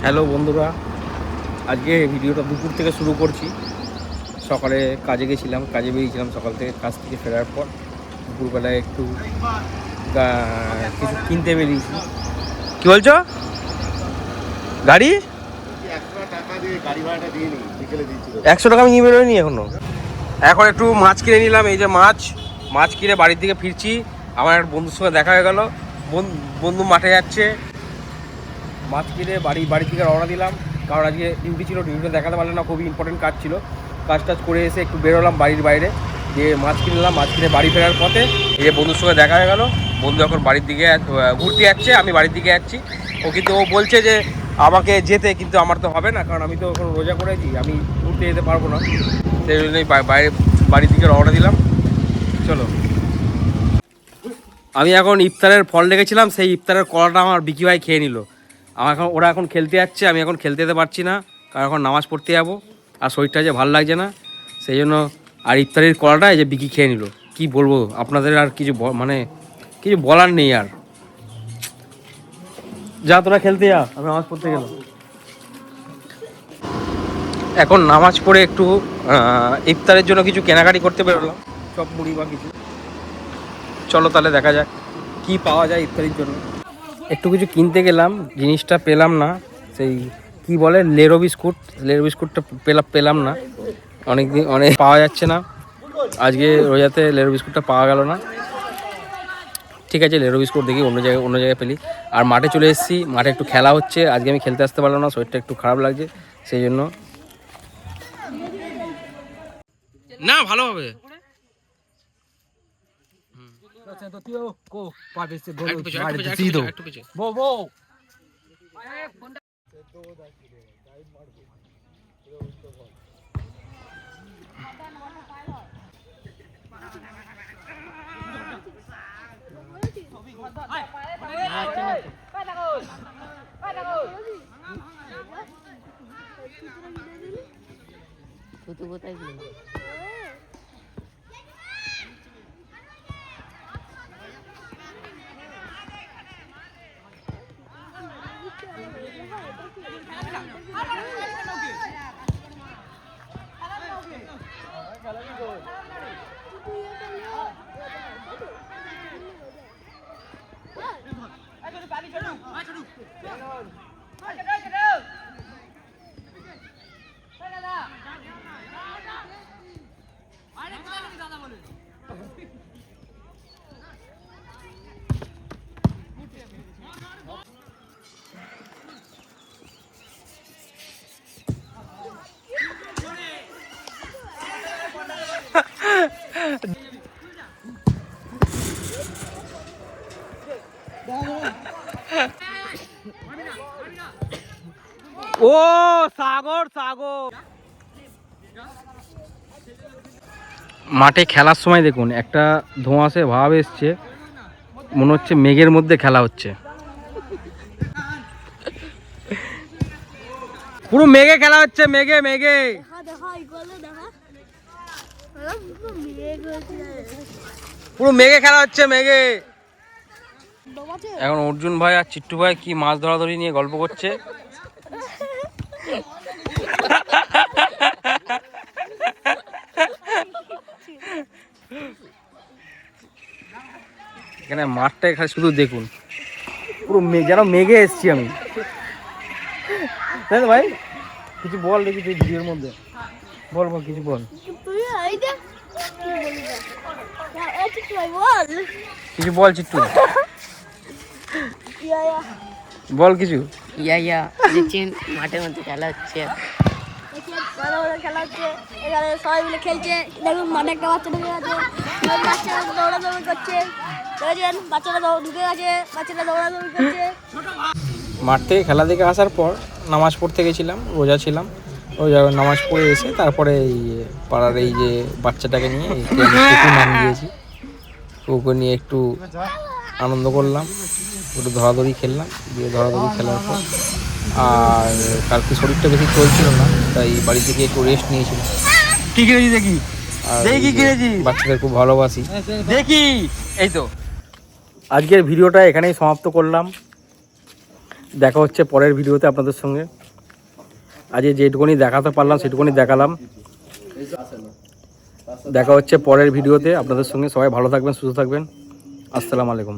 Hello বন্ধুরা, আজকে ভিডিওটা দুপুর থেকে শুরু করছি। সকালে কাজে গেছিলাম, কাজে বেরিয়েছিলাম সকাল থেকে, কাজ থেকে ফেরার পর দুপুরবেলায় একটু কিছু কিনতে বেরিয়েছি। কি বলছো? গাড়ি 100 টাকা আমি নিয়ে বেরোয়নি এখনো। এখন একটু মাছ কিনে নিলাম। এই যে মাছ কিনে বাড়ির দিকে ফিরছি। আমার একটা বন্ধুর সঙ্গে দেখা হয়ে গেল। বন্ধু মাঠে যাচ্ছে। মাছ কিনে বাড়ি থেকে রওনা দিলাম, কারণ আজকে ডিউটি ছিল, ডিউটিটা দেখাতে পারলাম না, খুবই ইম্পর্টেন্ট কাজ ছিল। কাজ করে এসে একটু বেরোলাম বাড়ির বাইরে, দিয়ে মাছ কিনলাম। মাছ কিনে বাড়ি ফেরার পথে এই যে বন্ধুর সঙ্গে দেখা হয়ে গেল। বন্ধু এখন বাড়ির দিকে ঘুরতে যাচ্ছে, আমি বাড়ির দিকে যাচ্ছি। ও বলছে যে আমাকে যেতে, কিন্তু আমার তো হবে না, কারণ আমি তো এখন রোজা করেছি, আমি ঘুরতে যেতে পারবো না। সেই জন্যই বাড়ির দিকে রওনা দিলাম। চলো, আমি এখন ইফতারের ফল রেখেছিলাম, সেই ইফতারের কলাটা আমার বিকি ভাই খেয়ে নিল। ওরা এখন খেলতে যাচ্ছে, আমি এখন খেলতে যেতে পারছি না, কারণ এখন নামাজ পড়তে যাবো, আর শরীরটা যে ভালো লাগছে না, সেই জন্য। আর ইফতারের কলাটা এই যে বিকি খেয়ে নিল। কি বলবো আপনাদের, আর কিছু কিছু বলার নেই আর। যা তোরা খেলতে যা, আমি নামাজ পড়তে গেলাম। এখন নামাজ পড়ে একটু ইফতারের জন্য কিছু কেনাকাটি করতে বেরোলাম, সব মুড়ি বা কিছু। চলো তাহলে দেখা যাক কি পাওয়া যায় ইফতারির জন্য। একটু কিছু কিনতে গেলাম, জিনিসটা পেলাম না। সেই কি বলে লেরো বিস্কুটটা পেলাম না। অনেক পাওয়া যাচ্ছে না আজকে রোজাতে, লেরো বিস্কুটটা পাওয়া গেল না। ঠিক আছে, লেরো বিস্কুট দেখি অন্য জায়গায় পেলি। আর মাঠে চলে এসেছি, মাঠে একটু খেলা হচ্ছে। আজকে আমি খেলতে আসতে পারলাম না, শরীরটা একটু খারাপ লাগছে, সেই জন্য। না, ভালো হবে। কোথায় গেল? ও সাগর মাঠে খেলার সময় দেখুন একটা ধোঁয়াশে ভাব এসছে, মনে হচ্ছে মেঘের মধ্যে খেলা হচ্ছে। পুরো মেঘে খেলা হচ্ছে, মেঘে পুরো মেঘে খেলা হচ্ছে, মেঘে। এখন অর্জুন ভাই আর চিট্টু ভাই কি মাছ ধরাধরি নিয়ে গল্প করছে। এখানে মাঠটা এখানে শুধু দেখুন, পুরো যেন মেঘে এসছি আমি, তাই তো ভাই? কিছু বল দেখি তুই ভিডিওর মধ্যে, বল কিছু বল, কিছু বল চিট্টু, বল কিছু। দেখছেন মাঠের মধ্যে খেলা হচ্ছে, এখানে সবাই মিলে খেলছে। দেখুন মাঠে একটা বাচ্চা ঢুকে গেছে, বাচ্চারা দৌড়াদৌড়ি করছে, বাচ্চারা ঢুকে গেছে, বাচ্চারা দৌড়াদৌড়ি করছে। মাঠ থেকে খেলা দেখে আসার পর নামাজ পড়তে গেছিলাম, রোজা ছিলাম। রোজা নামাজ পড়ে এসে তারপরে এই পাড়ার এই যে বাচ্চাটাকে নিয়ে নাম দিয়েছি, ওকে নিয়ে একটু আনন্দ করলাম, একটু ধরাধরি খেললাম। দিয়ে ধরাধরি খেলার পর আর কালকে শরীরটা বেশি চলছিল না, তাই বাড়ি থেকে একটু রেস্ট নিয়েছিলাম। কি কিনেছি দেখি, বাচ্চাদের খুব ভালোবাসি দেখি। এই তো আজকের ভিডিওটা এখানেই সমাপ্ত করলাম। দেখা হচ্ছে পরের ভিডিওতে আপনাদের সঙ্গে। আজকে যেটুকুনি দেখাতে পারলাম সেটুকুনি দেখালাম। দেখা হচ্ছে পরের ভিডিওতে আপনাদের সঙ্গে। সবাই ভালো থাকবেন, সুস্থ থাকবেন। আসসালামু আলাইকুম।